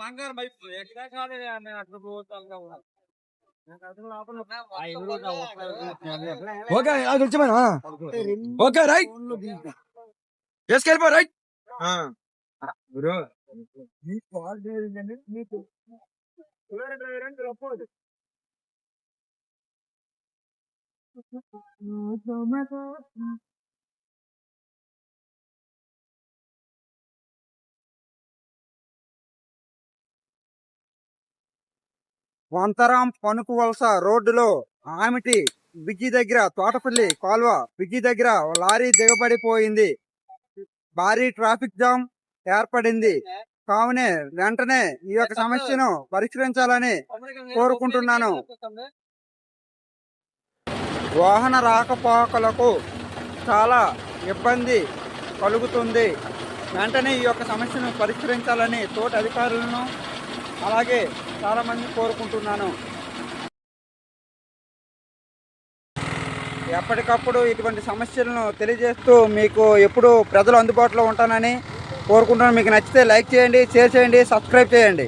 బంగారం అయిపోయి ఎక్కడ కాదు అట్లా పోతాను. ఓకే అది వచ్చామా ఓకే రైట్ చేసుకెళ్ళిపో రైట్ బ్రో వంతరాం పనుకు వలస రోడ్డులో ఆమిటి బిజ్జి దగ్గర తోటపల్లి కాల్వ బిజ్జి దగ్గర లారీ దిగబడిపోయింది. భారీ ట్రాఫిక్ జామ్ ఏర్పడింది. కావునే వెంటనే ఈ యొక్క సమస్యను పరిష్కరించాలని కోరుకుంటున్నాను. వాహన రాకపోకలకు చాలా ఇబ్బంది కలుగుతుంది. వెంటనే ఈ యొక్క సమస్యను పరిష్కరించాలని తోటి అధికారులను అలాగే చాలా మంది కోరుకుంటున్నాను. ఎప్పటికప్పుడు ఇటువంటి సమస్యలను తెలియజేస్తూ మీకు ఎప్పుడు ప్రజలు అందుబాటులో ఉంటానని కోరుకుంటున్నాను. మీకు నచ్చితే లైక్ చేయండి, షేర్ చేయండి, సబ్స్క్రైబ్ చేయండి.